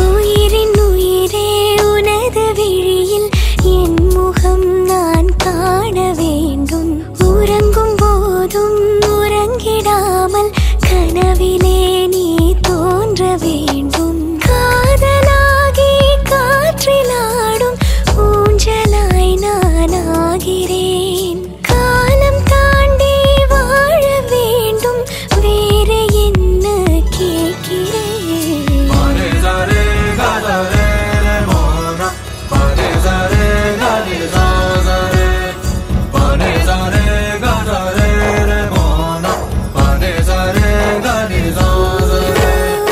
உயிரின் உயிரே உனது விழியில் என் முகம் நான் காண வேண்டும். உறங்கும் போதும் உறங்கிடாமல் கனவிலே நீ தோன்ற வேண்டும். காதலாகி காற்றிலாடும் ஊஞ்சலாய் நான் ஆகிறேன். காலம் தாண்டி வாழ வேண்டும், வேறு என்ன கேட்கிறேன்.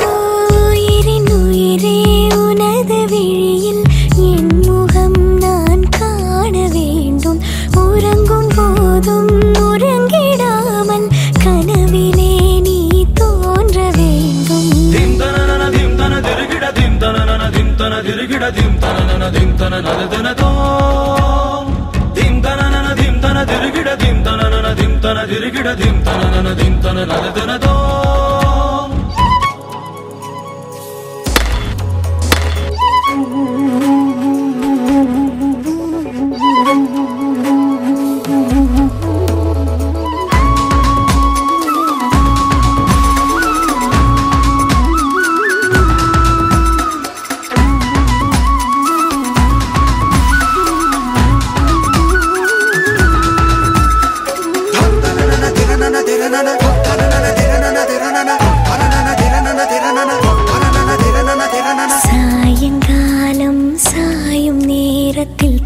உயிரின் உயிரே உனது விழியில் என் முகம் நான் காண வேண்டும். உறங்கும் போதும் உறங்கிடாமல் கனவிலே நீ தோன்ற வேண்டும். சாயங்காலம் சாயும் நேரத்தில்